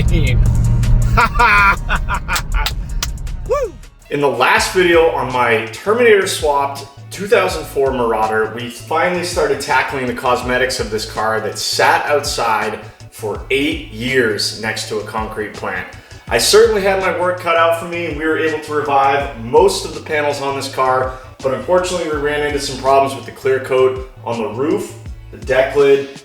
mean. Woo! In the last video on my Terminator swapped 2004 Marauder, we finally started tackling the cosmetics of this car that sat outside for 8 years next to a concrete plant. I certainly had my work cut out for me, and we were able to revive most of the panels on this car, but unfortunately we ran into some problems with the clear coat on the roof, the deck lid,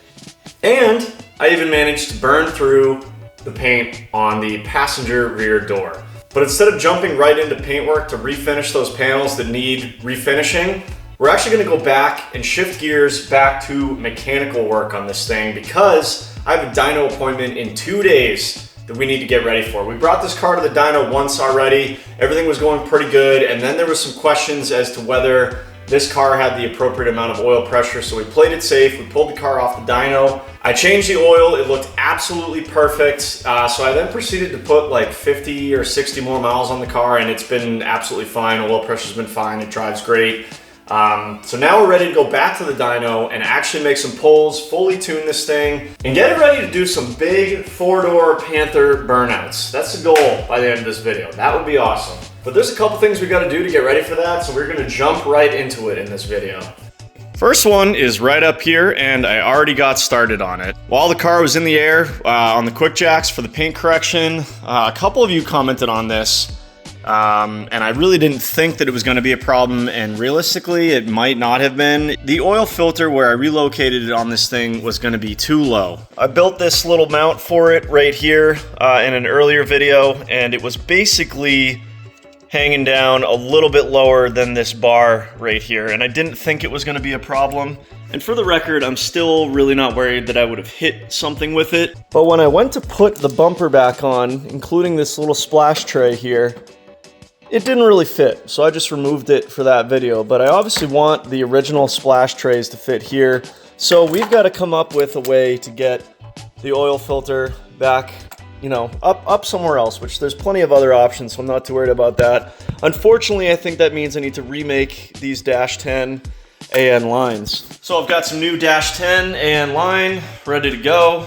and I even managed to burn through the paint on the passenger rear door. But instead of jumping right into paintwork to refinish those panels that need refinishing, we're actually gonna go back and shift gears back to mechanical work on this thing because I have a dyno appointment in 2 days that we need to get ready for. We brought this car to the dyno once already. Everything was going pretty good, and then there was some questions as to whether this car had the appropriate amount of oil pressure, so we played it safe. We pulled the car off the dyno. I changed the oil, it looked absolutely perfect. So I then proceeded to put like 50 or 60 more miles on the car, and it's been absolutely fine. Oil pressure's been fine, it drives great. So now we're ready to go back to the dyno and actually make some pulls, fully tune this thing, and get it ready to do some big 4-door Panther burnouts. That's the goal by the end of this video. That would be awesome. But there's a couple things we gotta do to get ready for that, so we're gonna jump right into it in this video. First one is right up here, and I already got started on it. While the car was in the air, on the quick jacks for the paint correction, a couple of you commented on this, and I really didn't think that it was gonna be a problem, and realistically, it might not have been. The oil filter where I relocated it on this thing was gonna be too low. I built this little mount for it right here in an earlier video, and it was basically hanging down a little bit lower than this bar right here, and I didn't think it was gonna be a problem. And for the record, I'm still really not worried that I would have hit something with it. But when I went to put the bumper back on, including this little splash tray here, it didn't really fit, so I just removed it for that video. But I obviously want the original splash trays to fit here, so we've got to come up with a way to get the oil filter back, you know, up somewhere else, which there's plenty of other options, so I'm not too worried about that. Unfortunately, I think that means I need to remake these Dash 10 AN lines. So I've got some new Dash 10 AN line ready to go.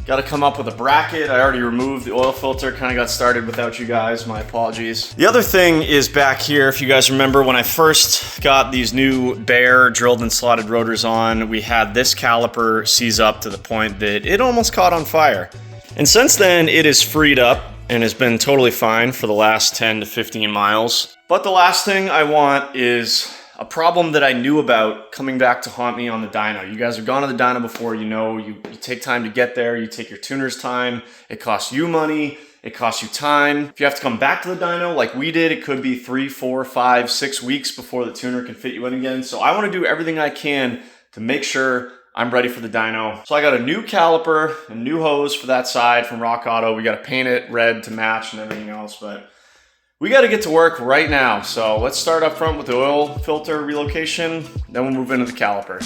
Got to come up with a bracket. I already removed the oil filter, kind of got started without you guys, my apologies. The other thing is back here, if you guys remember when I first got these new bare drilled and slotted rotors on, we had this caliper seize up to the point that it almost caught on fire. And since then, it is freed up and has been totally fine for the last 10 to 15 miles. But the last thing I want is a problem that I knew about coming back to haunt me on the dyno. You guys have gone to the dyno before, you know, you take time to get there, you take your tuner's time, it costs you money, it costs you time. If you have to come back to the dyno like we did, it could be 3, 4, 5, 6 weeks before the tuner can fit you in again. So I want to do everything I can to make sure I'm ready for the dyno. So I got a new caliper, a new hose for that side from Rock Auto. We got to paint it red to match and everything else, but we got to get to work right now. So let's start up front with the oil filter relocation, then we'll move into the caliper.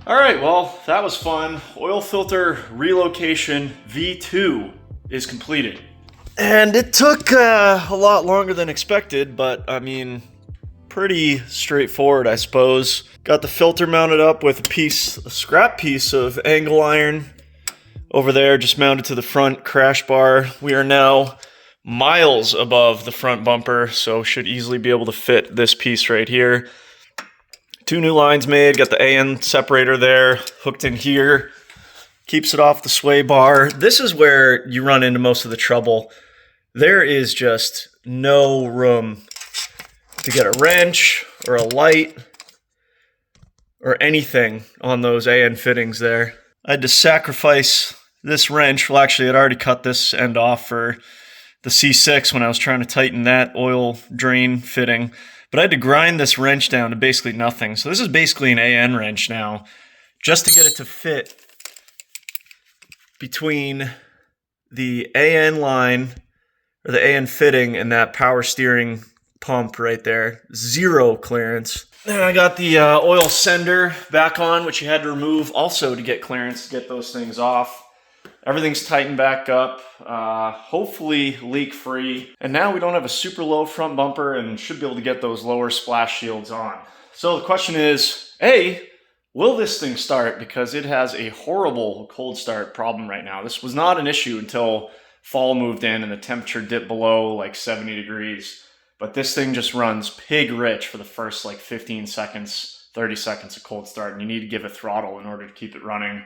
All right, well, that was fun. Oil filter relocation V2 is completed. And it took a lot longer than expected, but I mean, pretty straightforward, I suppose. Got the filter mounted up with a scrap piece of angle iron over there, just mounted to the front crash bar. We are now miles above the front bumper, so should easily be able to fit this piece right here. 2 new lines made, got the AN separator there, hooked in here, keeps it off the sway bar. This is where you run into most of the trouble. There is just no room to get a wrench or a light or anything on those AN fittings there. I had to sacrifice this wrench. Well, actually, I'd already cut this end off for the C6 when I was trying to tighten that oil drain fitting. But I had to grind this wrench down to basically nothing. So this is basically an AN wrench now, just to get it to fit between the AN line, or the AN fitting, and that power steering pump right there. Zero clearance. Then I got the oil sender back on, which you had to remove also to get clearance, to get those things off. Everything's tightened back up, hopefully leak-free. And now we don't have a super low front bumper and should be able to get those lower splash shields on. So the question is, A, will this thing start? Because it has a horrible cold start problem right now. This was not an issue until fall moved in and the temperature dipped below like 70 degrees. But this thing just runs pig rich for the first like 15 seconds, 30 seconds of cold start. And you need to give it throttle in order to keep it running.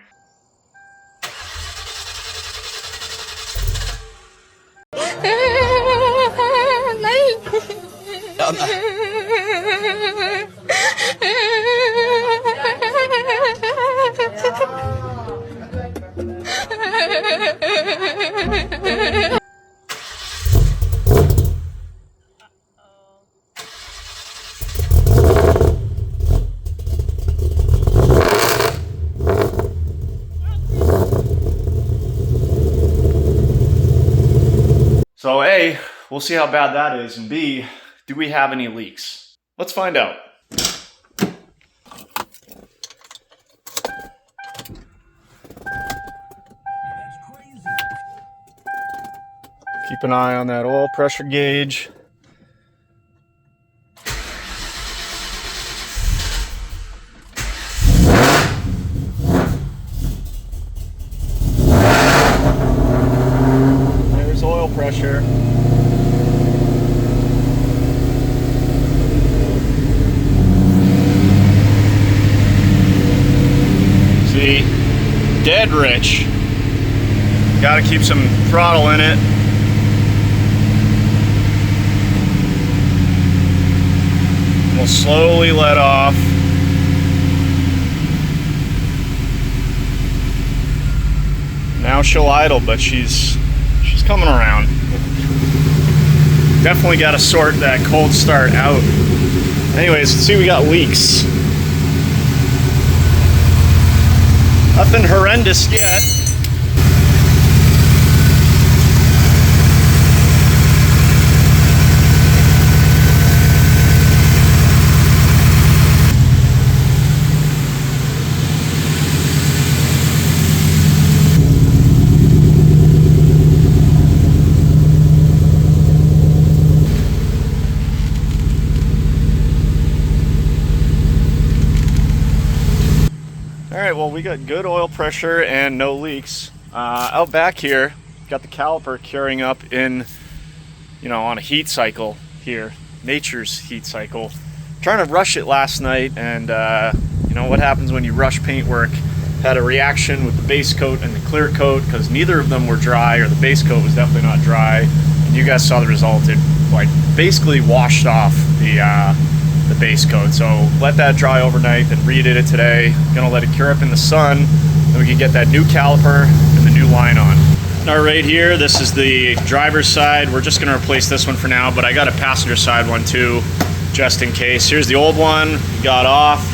So A, we'll see how bad that is, and B, do we have any leaks? Let's find out. Keep an eye on that oil pressure gauge. There's oil pressure. See, dead rich. Gotta keep some throttle in it. We'll slowly let off. Now she'll idle, but she's coming around. Definitely got to sort that cold start out. Anyways, let's see, we got leaks. Nothing horrendous yet. Alright, well, we got good oil pressure and no leaks. Out back here, got the caliper curing up in, on a heat cycle here. Nature's heat cycle. Trying to rush it last night, and what happens when you rush paintwork? Had a reaction with the base coat and the clear coat, because neither of them were dry, or the base coat was definitely not dry. And you guys saw the result. It basically washed off the base coat. So let that dry overnight, then redid it today. Gonna let it cure up in the sun, then we can get that new caliper and the new line on. Now right here, this is the driver's side. We're just gonna replace this one for now, but I got a passenger side one too, just in case. Here's the old one, got off.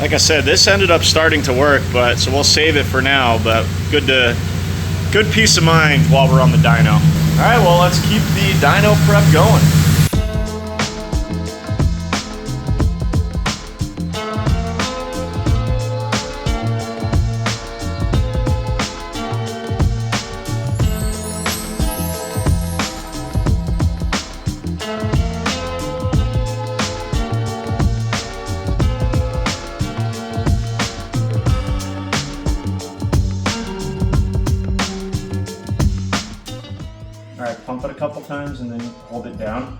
Like I said, this ended up starting to work, but so we'll save it for now, but good peace of mind while we're on the dyno. All right, well, let's keep the dyno prep going. times and then hold it down.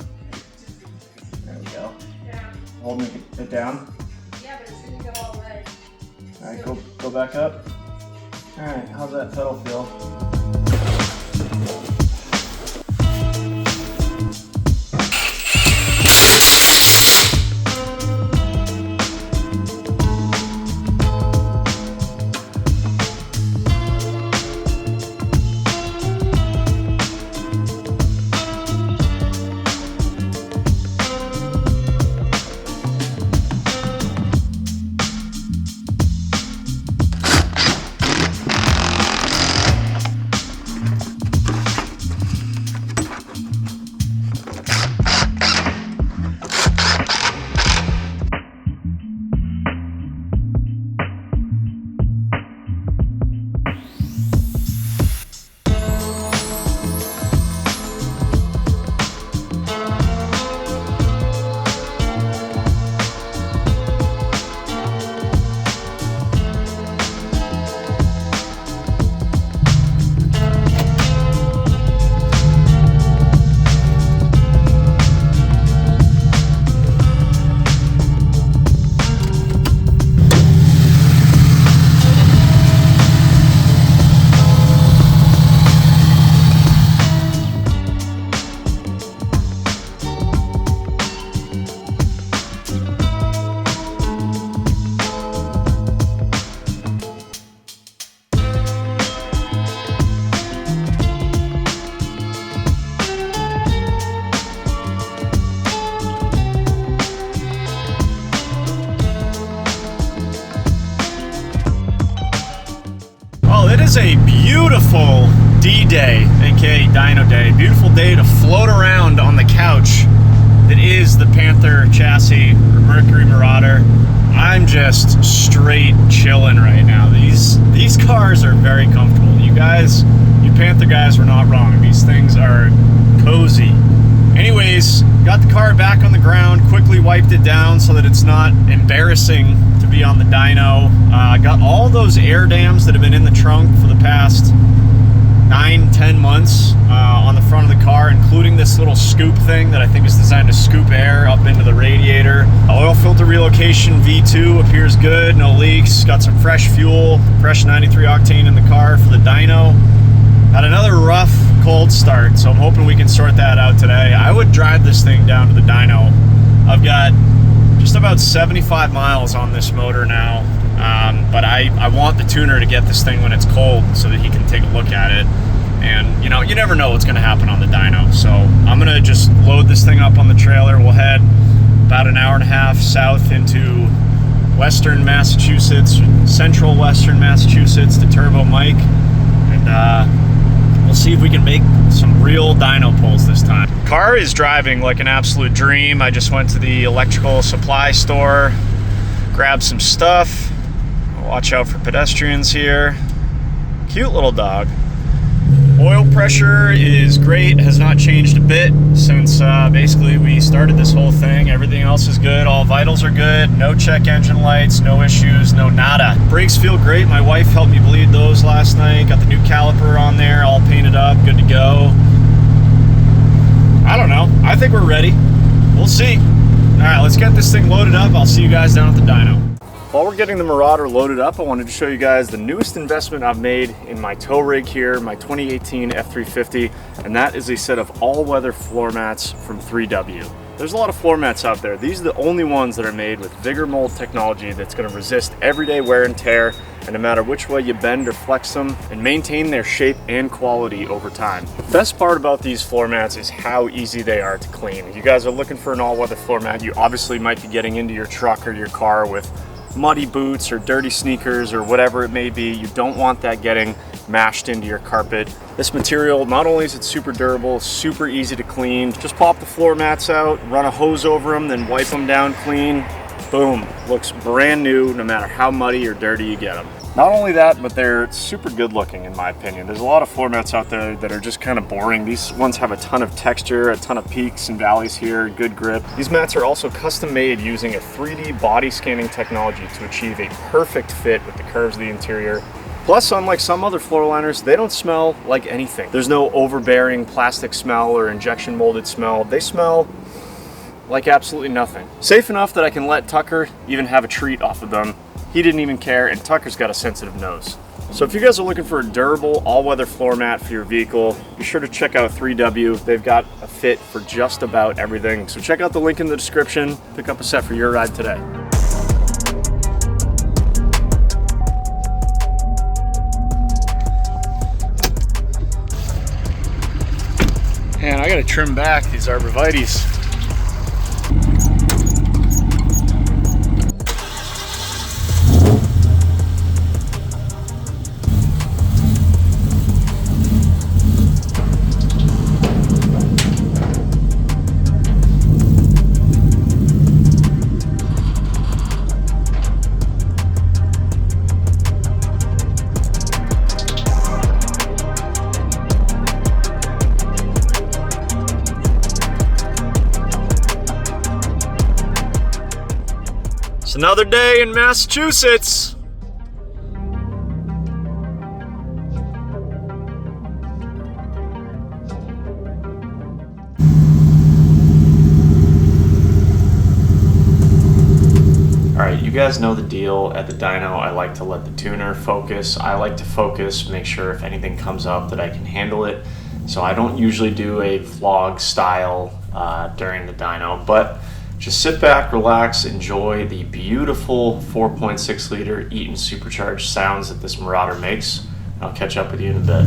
There we go. Yeah. Holding it down. Yeah, but it's gonna go all the way. All right, go back up. All right, how's that pedal feel? It is a beautiful D-Day, aka Dyno Day. Beautiful day to float around on the couch that is the Panther chassis or Mercury Marauder. I'm just straight chilling right now. These cars are very comfortable. You guys, you Panther guys were not wrong. These things are cozy. Anyways, got the car back on the ground, quickly wiped it down so that it's not embarrassing to be on the dyno. Got all those air dams that have been in the trunk for the past 9-10 months on the front of the car, including this little scoop thing that I think is designed to scoop air up into the radiator. Oil filter relocation V2 appears good, no leaks. Got some fresh fuel, fresh 93 octane in the car for the dyno. Had another rough cold start, so I'm hoping we can sort that out today. I would drive this thing down to the dyno. I've got just about 75 miles on this motor now, but I want the tuner to get this thing when it's cold so that he can take a look at it. And you know, you never know what's going to happen on the dyno, so I'm going to just load this thing up on the trailer. We'll head about an hour and a half south into western Massachusetts, central western Massachusetts to Turbo Mike, and we'll see if we can make some real dyno pulls this time. Car is driving like an absolute dream. I just went to the electrical supply store, grabbed some stuff. Watch out for pedestrians here. Cute little dog. Oil pressure is great, has not changed a bit since basically we started this whole thing. Everything else is good, all vitals are good, no check engine lights, no issues, no nada. Brakes feel great, my wife helped me bleed those last night, got the new caliper on there, all painted up, good to go. I don't know, I think we're ready. We'll see. All right, let's get this thing loaded up. I'll see you guys down at the dyno. While we're getting the Marauder loaded up, I wanted to show you guys the newest investment I've made in my tow rig here, my 2018 F350, and that is a set of all-weather floor mats from 3W. There's a lot of floor mats out there. These are the only ones that are made with Vigor Mold technology that's going to resist everyday wear and tear, and no matter which way you bend or flex them, and maintain their shape and quality over time. The best part about these floor mats is how easy they are to clean. If you guys are looking for an all-weather floor mat, you obviously might be getting into your truck or your car with muddy boots or dirty sneakers or whatever it may be. You don't want that getting mashed into your carpet. This material, not only is it super durable, super easy to clean, just pop the floor mats out, run a hose over them, then wipe them down clean. Boom, looks brand new no matter how muddy or dirty you get them. Not only that, but they're super good looking in my opinion. There's a lot of floor mats out there that are just kind of boring. These ones have a ton of texture, a ton of peaks and valleys here, good grip. These mats are also custom made using a 3D body scanning technology to achieve a perfect fit with the curves of the interior. Plus, unlike some other floor liners, they don't smell like anything. There's no overbearing plastic smell or injection molded smell. They smell like absolutely nothing. Safe enough that I can let Tucker even have a treat off of them. He didn't even care, and Tucker's got a sensitive nose. So if you guys are looking for a durable, all-weather floor mat for your vehicle, be sure to check out 3W. They've got a fit for just about everything. So check out the link in the description. Pick up a set for your ride today. Man, I gotta trim back these arborvitaes. It's another day in Massachusetts. Alright, you guys know the deal. At the dyno, I like to let the tuner focus. I like to focus, make sure if anything comes up that I can handle it. So I don't usually do a vlog style during the dyno, but just sit back, relax, enjoy the beautiful 4.6 liter Eaton supercharged sounds that this Marauder makes. I'll catch up with you in a bit.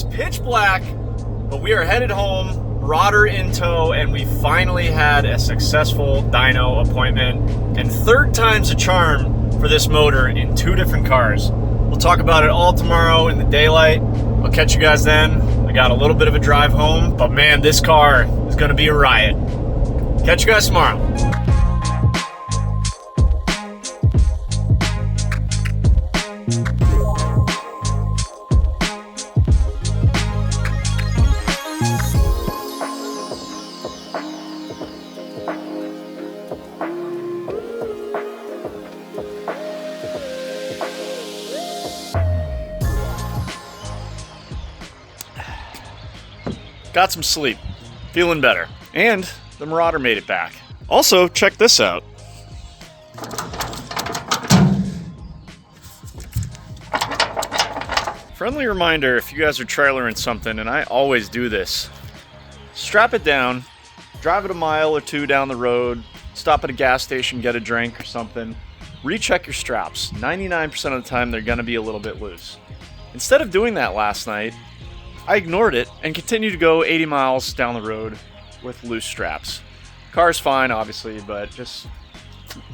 is pitch black, but we are headed home, Marauder in tow, and we finally had a successful dyno appointment. And third time's a charm for this motor in 2 different cars. We'll talk about it all tomorrow in the daylight. I'll catch you guys then. I got a little bit of a drive home, but man, this car is gonna be a riot. Catch you guys tomorrow. Got some sleep, feeling better, and the Marauder made it back. Also, check this out. Friendly reminder, if you guys are trailering something, and I always do this, strap it down, drive it a mile or 2 down the road, stop at a gas station, get a drink or something, recheck your straps. 99% of the time, they're gonna be a little bit loose. Instead of doing that last night, I ignored it and continued to go 80 miles down the road with loose straps. Car's fine, obviously, but just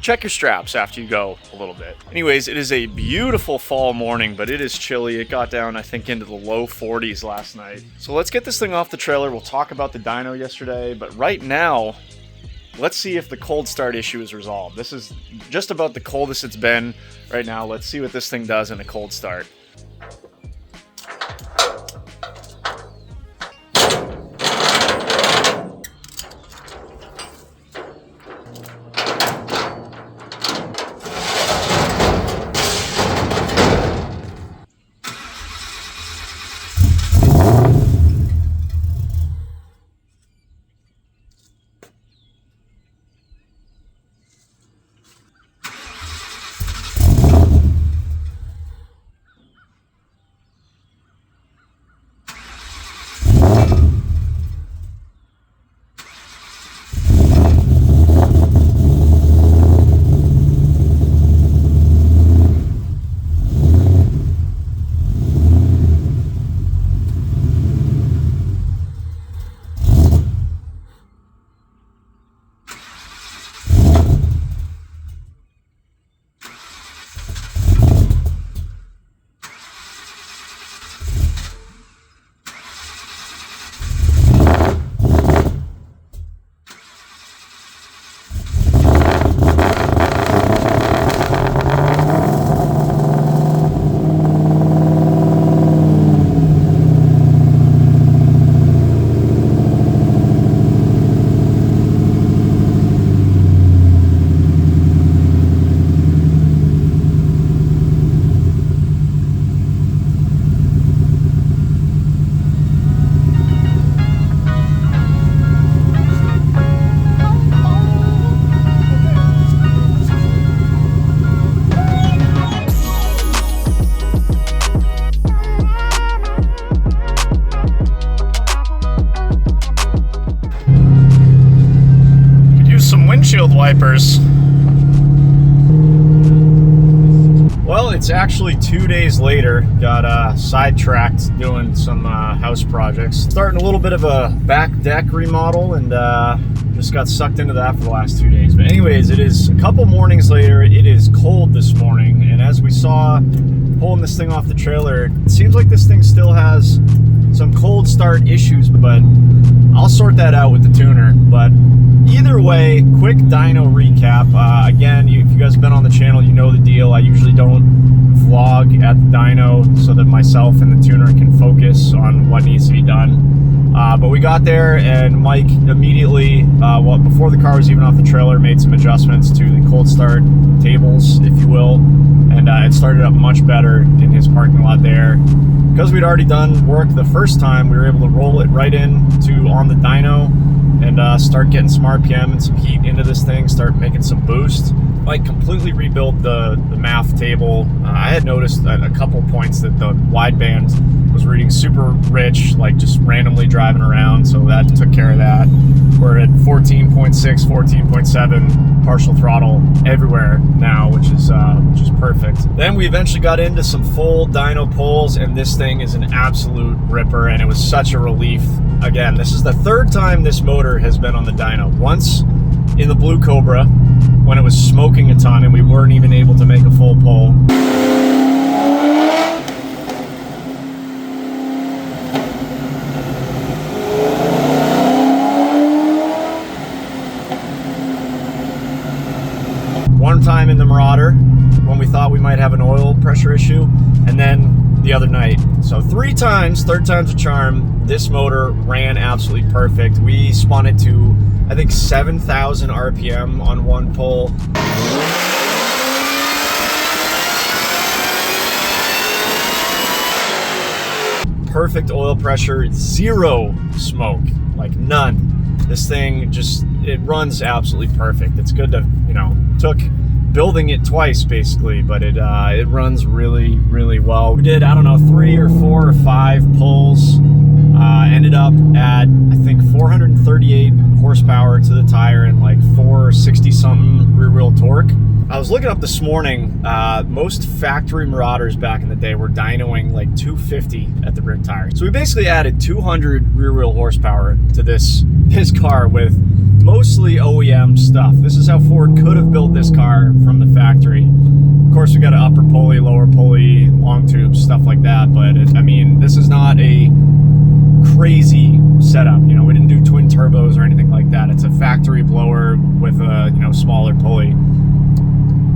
check your straps after you go a little bit. Anyways, it is a beautiful fall morning, but it is chilly. It got down, I think, into the low 40s last night. So let's get this thing off the trailer. We'll talk about the dyno yesterday, but right now, let's see if the cold start issue is resolved. This is just about the coldest it's been right now. Let's see what this thing does in a cold start. Windshield wipers. Well, it's actually 2 days later. Got sidetracked doing some house projects. Starting a little bit of a back deck remodel, and just got sucked into that for the last 2 days. But anyways, it is a couple mornings later. It is cold this morning, and as we saw pulling this thing off the trailer, it seems like this thing still has some cold start issues, but I'll sort that out with the tuner. But either way, quick dyno recap. Again, if you guys have been on the channel, you know the deal. I usually don't vlog at the dyno so that myself and the tuner can focus on what needs to be done. But we got there, and Mike immediately, well, before the car was even off the trailer, made some adjustments to the cold start tables, if you will, and it started up much better in his parking lot there. Because we'd already done work the first time, we were able to roll it right into on the dyno, and start getting some RPM and some heat into this thing, start making some boost. Like completely rebuilt the math table. I had noticed at a couple points that the wideband was reading super rich, like just randomly driving around, so that took care of that. We're at 14.6, 14.7 partial throttle everywhere now, which is perfect. Then we eventually got into some full dyno pulls, and this thing is an absolute ripper, and it was such a relief. Again, this is the third time this motor has been on the dyno. Once in the blue Cobra, when it was smoking a ton and we weren't even able to make a full pull. One time in the Marauder when we thought we might have an oil pressure issue, and then the other night. So 3 times, third time's a charm. This motor ran absolutely perfect. We spun it to, I think, 7,000 RPM on one pull. Perfect oil pressure, 0 smoke, like none. This thing just, it runs absolutely perfect. It's good to, you know, took building it twice basically, but it runs really, really well. We did, I don't know, 3 or 4 or 5 pulls. Ended up at, I think, 438 horsepower to the tire and like 460 something rear wheel torque. I was looking up this morning, most factory Marauders back in the day were dynoing like 250 at the rear tire. So we basically added 200 rear wheel horsepower to this car with mostly OEM stuff. This is how Ford could have built this car from the factory. Of course, we got an upper pulley, lower pulley, long tubes, stuff like that. But I mean, this is not a crazy setup. You know, we didn't do twin turbos or anything like that. It's a factory blower with a, you know, smaller pulley.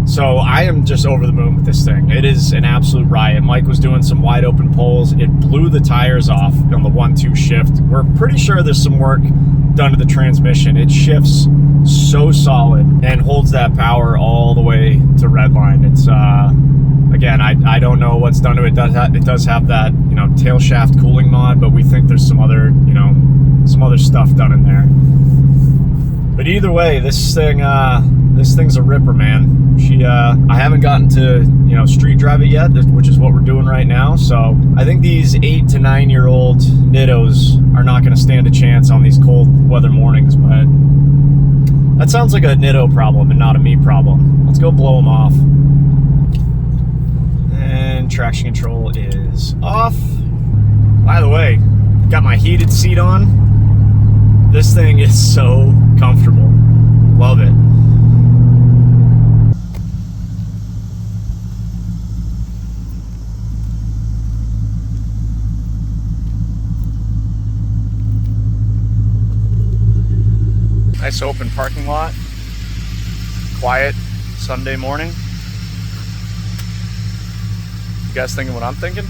So I am just over the moon with this thing. It is an absolute riot. Mike was doing some wide open pulls. It blew the tires off on the 1-2 shift. We're pretty sure there's some work done to the transmission. It shifts so solid and holds that power all the way to redline. It's again, I don't know what's done to it. It does have that, you know, tail shaft cooling mod, but we think there's some other, you know, some other stuff done in there. But either way, this thing's a ripper, man. I haven't gotten to, you know, street drive it yet, which is what we're doing right now. So I think these 8 to 9 year old Nittos are not going to stand a chance on these cold weather mornings. But that sounds like a Nitto problem and not a me problem. Let's go blow them off. And traction control is off. By the way, got my heated seat on. This thing is so comfortable. Love it. Nice open parking lot. Quiet Sunday morning. You guys thinking what I'm thinking?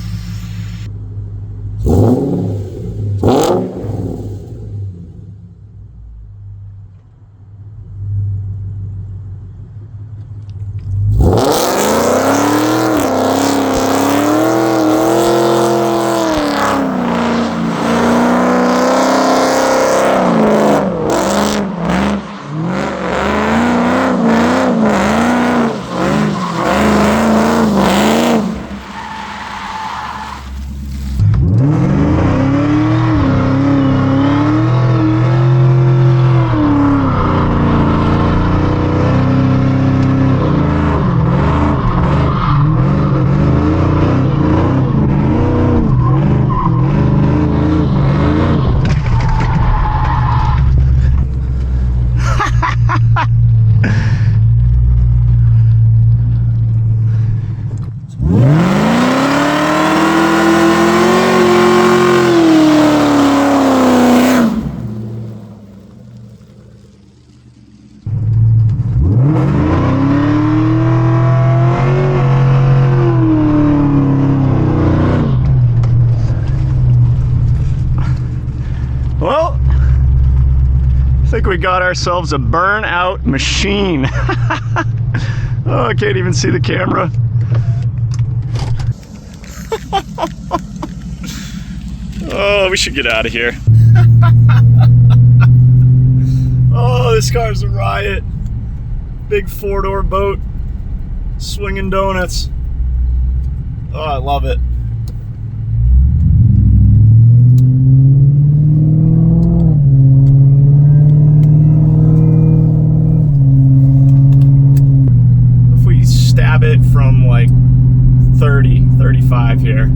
Well, I think we got ourselves a burnout machine. Oh, I can't even see the camera. Oh, we should get out of here. Oh, this car's a riot. Big 4-door boat, swinging donuts. Oh, I love it. If we stab it from like 30, 35 here.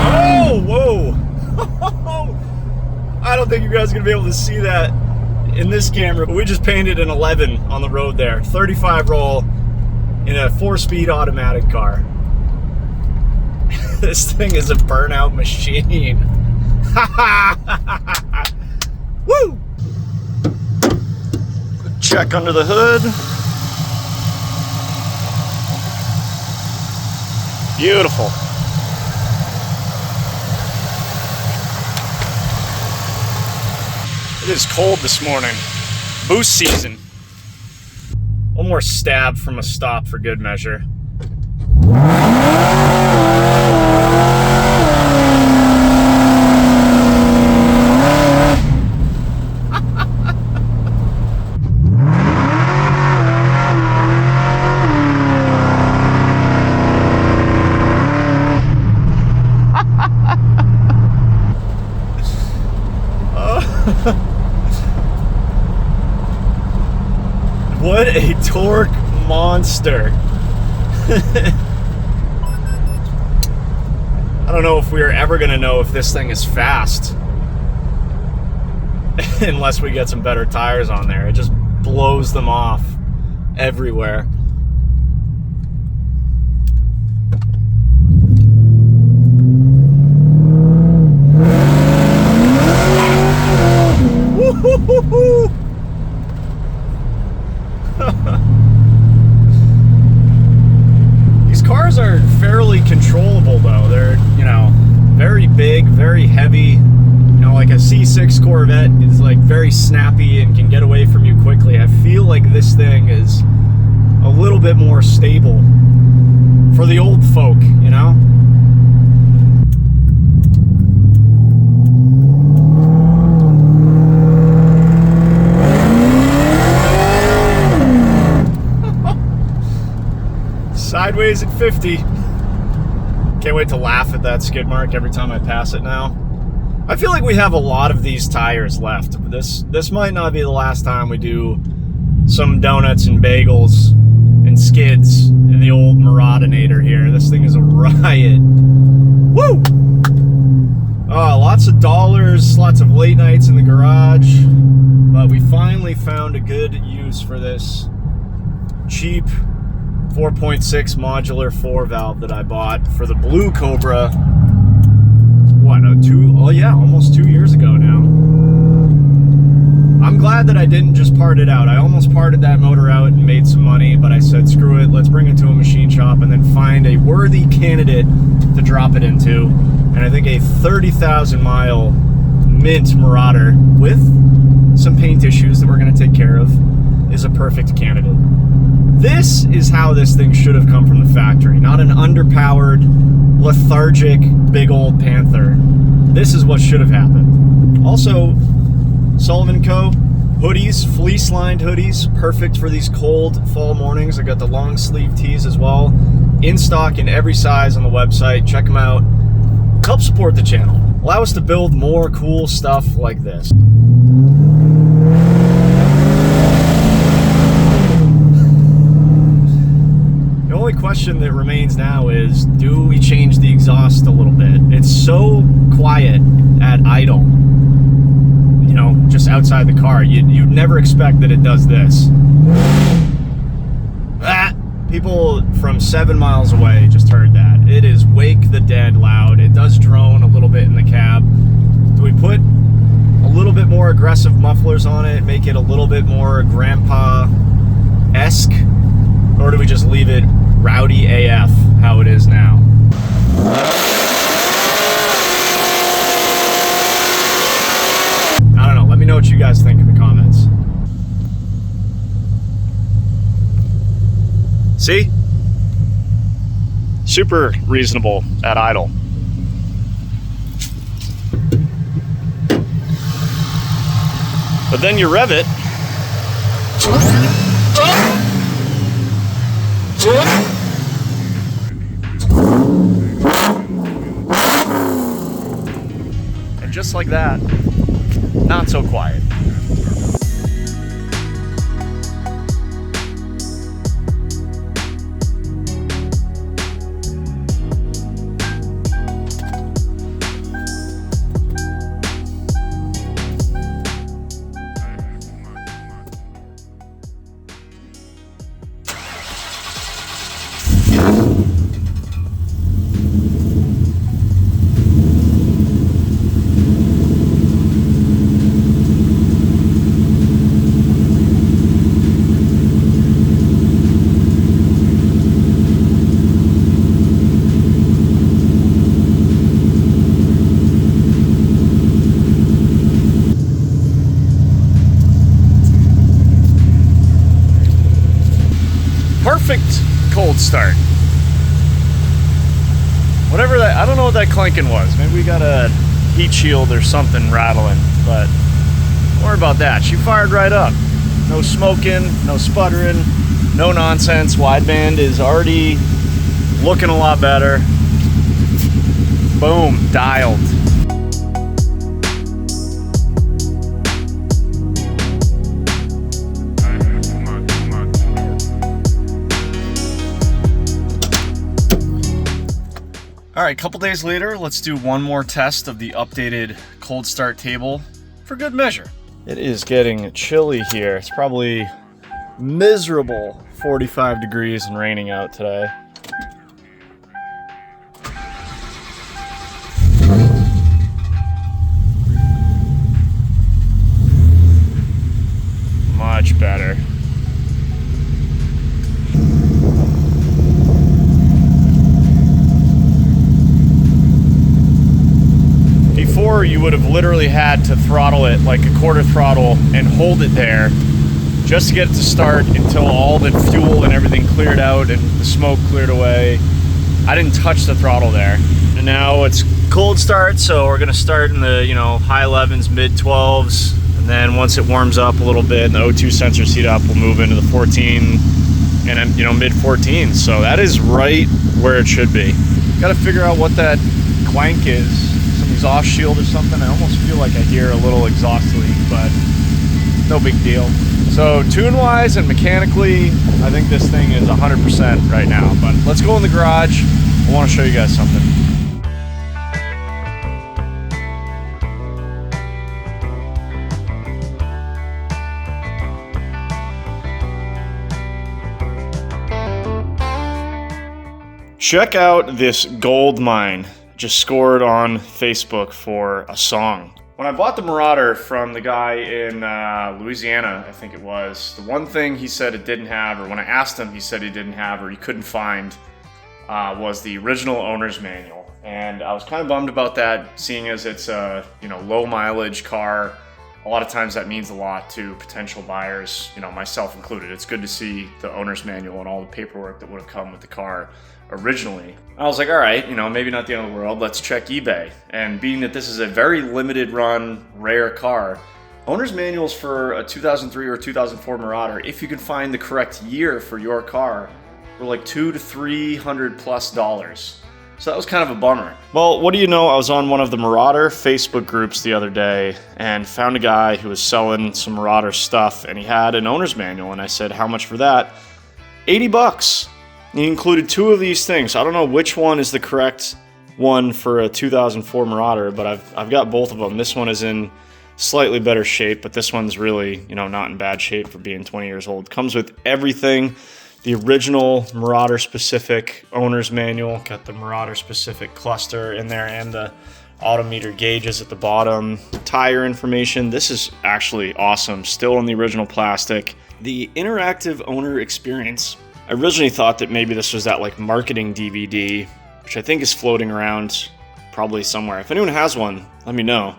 Oh, whoa. I don't think you guys are gonna be able to see that in this camera, but we just painted an 11 on the road there. 35 roll in a 4-speed automatic car. This thing is a burnout machine. Woo! Check under the hood. Beautiful. It is cold this morning. Boost season. One more stab from a stop for good measure. What a torque monster. I don't know if we're ever gonna know if this thing is fast unless we get some better tires on there. It just blows them off everywhere. Woo-hoo-hoo-hoo! These cars are fairly controllable though. They're, you know, very big, very heavy. You know, like a C6 Corvette is like very snappy and can get away from you quickly. I feel like this thing is a little bit more stable for the old folk, you know? Sideways at 50. Can't wait to laugh at that skid mark every time I pass it now. I feel like we have a lot of these tires left. This might not be the last time we do some donuts and bagels and skids in the old Marauder here. This thing is a riot. Woo! Oh, lots of dollars, lots of late nights in the garage. But we finally found a good use for this cheap 4.6 modular 4-valve that I bought for the blue Cobra. What, almost 2 years ago now. I'm glad that I didn't just part it out. I almost parted that motor out and made some money, but I said, screw it, let's bring it to a machine shop and then find a worthy candidate to drop it into. And I think a 30,000 mile mint Marauder with some paint issues that we're gonna take care of is a perfect candidate. This is how this thing should have come from the factory, not an underpowered, lethargic, big old Panther. This is what should have happened. Also, Sullivan Co. hoodies, fleece-lined hoodies, perfect for these cold fall mornings. I got the long sleeve tees as well, in stock in every size on the website. Check them out. Help support the channel. Allow us to build more cool stuff like this. The only question that remains now is, do we change the exhaust a little bit? It's so quiet at idle, you know, just outside the car. You'd never expect that it does this. People from 7 miles away just heard that. It is wake the dead loud. It does drone a little bit in the cab. Do we put a little bit more aggressive mufflers on it, make it a little bit more grandpa-esque? Or do we just leave it rowdy AF how it is now? I don't know. Let me know what you guys think in the comments. See? Super reasonable at idle. But then you rev it. And just like that, not so quiet. Perfect cold start. Whatever that, I don't know what that clanking was. Maybe we got a heat shield or something rattling, but don't worry about that. She fired right up. No smoking, no sputtering, no nonsense. Wideband is already looking a lot better. Boom, dialed. All right, a couple days later, let's do one more test of the updated cold start table for good measure. It is getting chilly here. It's probably miserable 45 degrees and raining out today. Much better. Before, you would have literally had to throttle it like a quarter throttle and hold it there just to get it to start until all the fuel and everything cleared out and the smoke cleared away. I didn't touch the throttle there. And now it's cold start, so we're gonna start in the, high 11s, mid 12s, and then once it warms up a little bit and the O2 sensors heat up, we'll move into the 14 and then, mid 14s. So that is right where it should be. Gotta figure out what that clank is. Exhaust shield or something. I almost feel like I hear a little exhaust leak, but no big deal. So tune wise and mechanically, I think this thing is 100% right now, but let's go in the garage. I want to show you guys something. Check out this gold mine. Just scored on Facebook for a song. When I bought the Marauder from the guy in Louisiana, I think it was, the one thing he said it didn't have, or when I asked him, he said he didn't have or he couldn't find, was the original owner's manual. And I was kind of bummed about that, seeing as it's a low mileage car. A lot of times that means a lot to potential buyers, myself included. It's good to see the owner's manual and all the paperwork that would have come with the car originally. I was like, all right, maybe not the end of the world, let's check eBay. And being that this is a very limited run, rare car, owner's manuals for a 2003 or 2004 Marauder, if you can find the correct year for your car, were like $200 to $300+. So that was kind of a bummer. Well, what do you know, I was on one of the Marauder Facebook groups the other day and found a guy who was selling some Marauder stuff, and he had an owner's manual, and I said, how much for that? $80. He included two of these things. I don't know which one is the correct one for a 2004 Marauder, but I've got both of them. This one is in slightly better shape, but this one's really, not in bad shape for being 20 years old. Comes with everything. The original Marauder specific owner's manual, got the Marauder specific cluster in there and the odometer gauges at the bottom, tire information. This is actually awesome. Still in the original plastic. The interactive owner experience. I originally thought that maybe this was that marketing DVD, which I think is floating around probably somewhere. If anyone has one, let me know.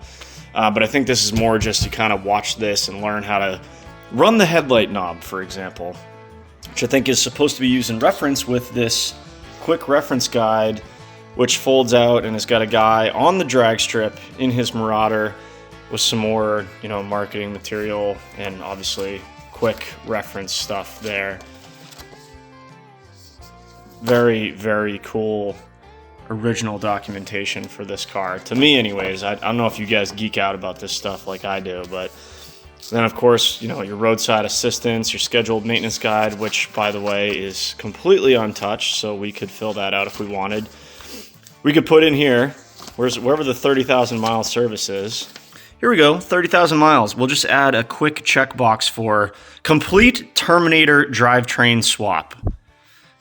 But I think this is more just to kind of watch this and learn how to run the headlight knob, for example, which I think is supposed to be used in reference with this quick reference guide, which folds out and has got a guy on the drag strip in his Marauder with some more, you know, marketing material and obviously quick reference stuff there. Very, very cool original documentation for this car. To me anyways, I don't know if you guys geek out about this stuff like I do, but then of course, you know, your roadside assistance, your scheduled maintenance guide, which by the way is completely untouched, so we could fill that out if we wanted. We could put in here, wherever the 30,000 mile service is. Here we go, 30,000 miles. We'll just add a quick checkbox for complete Terminator drivetrain swap.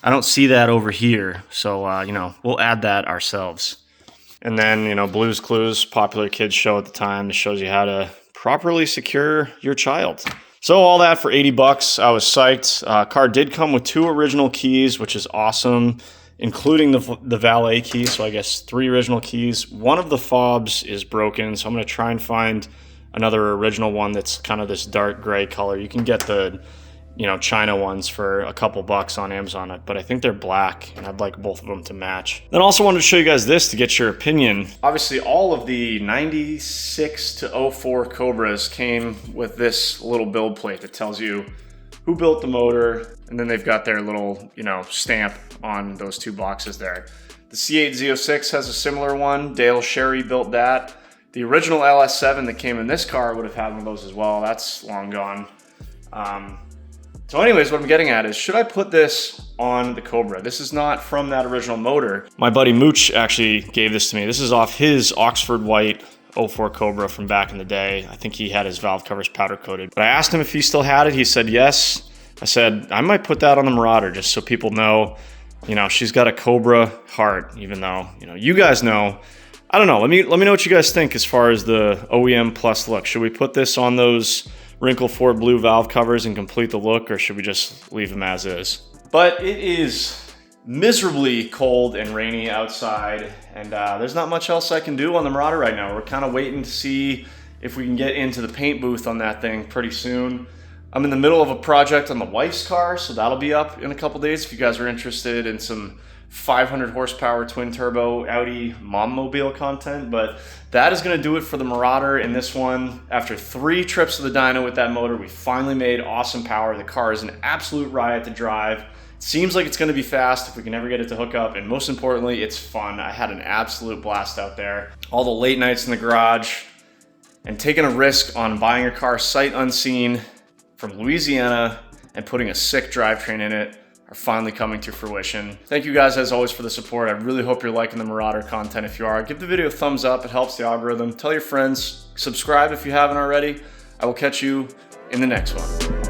I don't see that over here, so you know, we'll add that ourselves. And then, you know, Blue's Clues, popular kids show at the time, that shows you how to properly secure your child. So all that for 80 bucks. I was psyched. Car did come with 2 original keys, which is awesome, including the valet key. So I guess 3 original keys. One of the fobs is broken, so I'm gonna try and find another original one that's kind of this dark gray color. You can get the, you know, China ones for a couple bucks on Amazon, but I think they're black and I'd like both of them to match. Then also wanted to show you guys this to get your opinion. Obviously all of the 96 to 04 Cobras came with this little build plate that tells you who built the motor, and then they've got their little, you know, stamp on those 2 boxes there. The C8 Z06 has a similar one. Dale Sherry built that. The original LS7 that came in this car would have had one of those as well. That's long gone. So anyways, what I'm getting at is, should I put this on the Cobra? This is not from that original motor. My buddy Mooch actually gave this to me. This is off his Oxford White 04 Cobra from back in the day. I think he had his valve covers powder coated. But I asked him if he still had it. He said yes. I said, I might put that on the Marauder just so people know, you know, she's got a Cobra heart, even though, you know, you guys know. I don't know. Let me know what you guys think as far as the OEM Plus look. Should we put this on those Wrinkle 4 blue valve covers and complete the look, or should we just leave them as is? But it is miserably cold and rainy outside, and there's not much else I can do on the Marauder right now. We're kind of waiting to see if we can get into the paint booth on that thing pretty soon. I'm in the middle of a project on the wife's car, so that'll be up in a couple days if you guys are interested in some 500 horsepower twin turbo Audi mom mobile content. But that is going to do it for the Marauder in this one. After 3 trips to the dyno with that motor, we finally made awesome power. The car is an absolute riot to drive. Seems like it's going to be fast if we can ever get it to hook up, and most importantly, it's fun. I had an absolute blast out there. All the late nights in the garage and taking a risk on buying a car sight unseen from Louisiana and putting a sick drivetrain in it are finally coming to fruition. Thank you guys as always for the support. I really hope you're liking the Marauder content. If you are, give the video a thumbs up. It helps the algorithm. Tell your friends, subscribe if you haven't already. I will catch you in the next one.